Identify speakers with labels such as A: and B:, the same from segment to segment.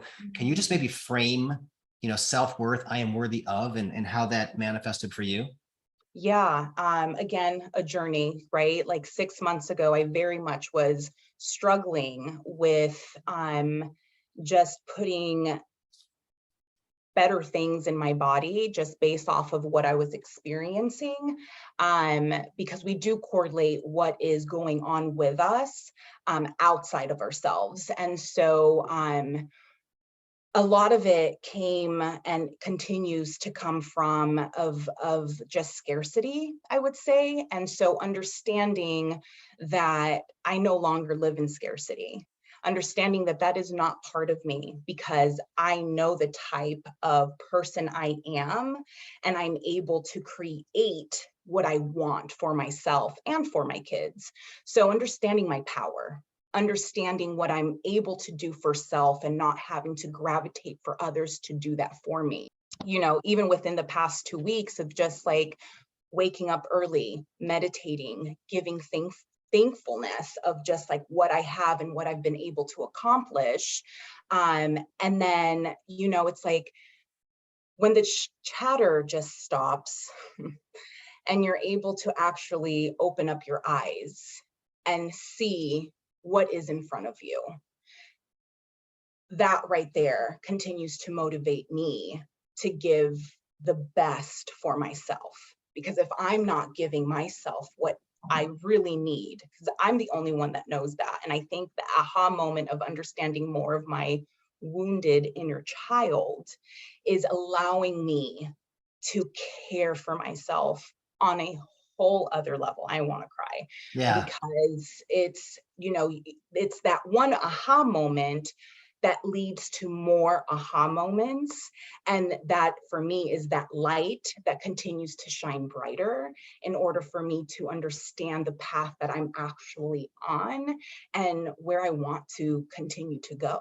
A: So can you just maybe frame, self-worth, I am worthy of, and how that manifested for you?
B: Yeah. Again, a journey, right? Like 6 months ago, I very much was struggling with just putting better things in my body just based off of what I was experiencing. Because we do correlate what is going on with us outside of ourselves. And so a lot of it came and continues to come from of just scarcity, I would say. And so understanding that I no longer live in scarcity, understanding that that is not part of me because I know the type of person I am, and I'm able to create what I want for myself and for my kids. So understanding my power, understanding what I'm able to do for self and not having to gravitate for others to do that for me. Even within the past 2 weeks of just like waking up early, meditating, giving thankfulness of just like what I have and what I've been able to accomplish. And then, it's like when the chatter just stops and you're able to actually open up your eyes and see what is in front of you. That right there continues to motivate me to give the best for myself. Because if I'm not giving myself what I really need, because I'm the only one that knows that. And I think the aha moment of understanding more of my wounded inner child is allowing me to care for myself on a whole other level. I want to cry
A: Yeah.
B: because it's that one aha moment that leads to more aha moments. And that for me is that light that continues to shine brighter in order for me to understand the path that I'm actually on and where I want to continue to go.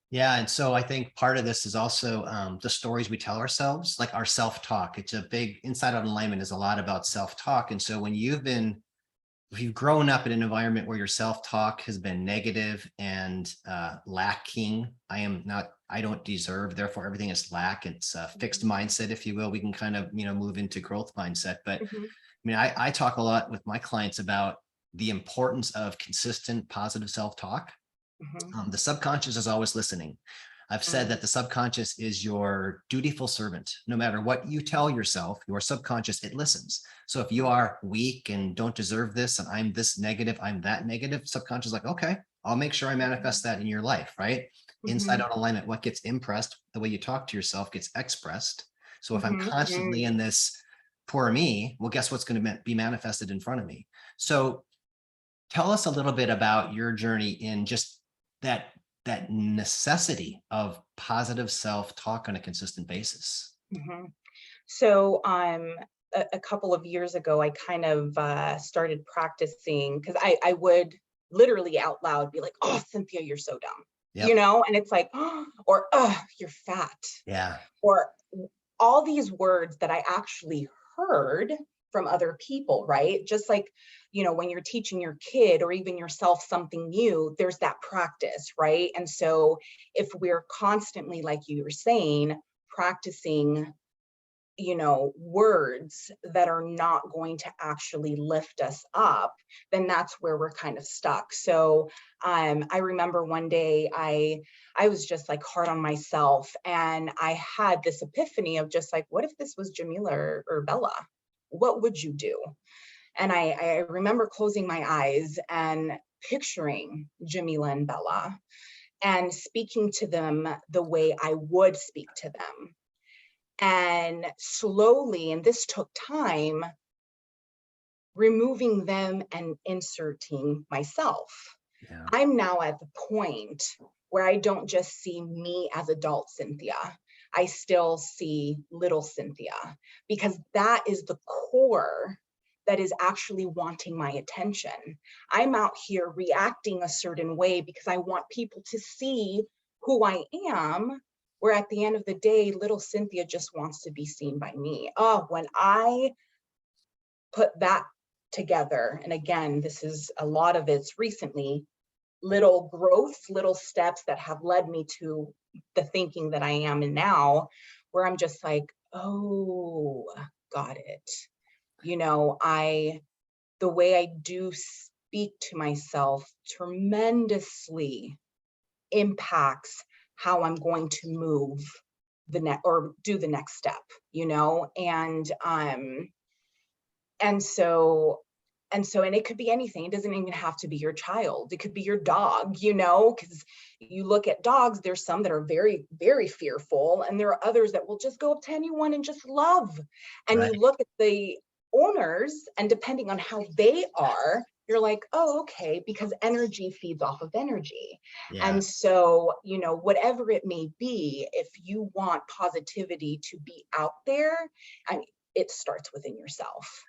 A: Yeah. And so I think part of this is also the stories we tell ourselves, like our self-talk. It's a big inside out alignment is a lot about self-talk. And so if you've grown up in an environment where your self-talk has been negative and lacking, I don't deserve, therefore everything is lack. It's a fixed mindset, if you will. We can kind of, move into growth mindset. But
B: Mhm,
A: I talk a lot with my clients about the importance of consistent positive self-talk.
B: mhm,
A: The subconscious is always listening. I've said
B: mm,
A: that the subconscious is your dutiful servant. No matter what you tell yourself, your subconscious, it listens. So if you
B: mm,
A: are weak and don't deserve this, and I'm this negative, I'm that negative, subconscious is like, okay, I'll make sure I manifest that in your life, right? Inside
B: mhm,
A: out alignment, what gets impressed, the way you talk to yourself gets expressed. So if I'm
B: mhm,
A: constantly in this poor me, well, guess what's going to be manifested in front of me? So tell us a little bit about your journey in just that that necessity of positive self-talk on a consistent basis.
B: mhm. So, a couple of years ago, I kind of started practicing because I would literally out loud be like, "Oh, Cynthia, you're so dumb,"
A: Yep.
B: and it's like, oh, or "Oh, you're fat,"
A: Yeah.
B: or all these words that I actually heard from other people, right? Just like, when you're teaching your kid or even yourself something new, there's that practice, right? And so if we're constantly, like you were saying, practicing words that are not going to actually lift us up, then that's where we're kind of stuck. So I remember one day I was just like hard on myself, and I had this epiphany of just like, what if this was Jamila or Bella? What would you do? And I remember closing my eyes and picturing Jamila and Bella and speaking to them the way I would speak to them. And slowly, and this took time, removing them and inserting myself.
A: Yeah.
B: I'm now at the point where I don't just see me as adult Cynthia. I still see little Cynthia, because that is the core that is actually wanting my attention. I'm out here reacting a certain way because I want people to see who I am, where at the end of the day, little Cynthia just wants to be seen by me. Oh, when I put that together, and again, this is a lot of it's recently, little growths, little steps that have led me to the thinking that I am in now, where I'm just like, oh, got it. You know, the way I do speak to myself tremendously impacts how I'm going to move the next or do the next step, you know? And so and it could be anything. It doesn't even have to be your child. It could be your dog, you know, because you look at dogs, there's some that are very, very fearful, and there are others that will just go up to anyone and just love. And you
A: Right.
B: look at the owners, and depending on how they are, you're like, oh, okay, because energy feeds off of energy.
A: Yeah.
B: And so, you know, whatever it may be, if you want positivity to be out there, I mean, it starts within yourself.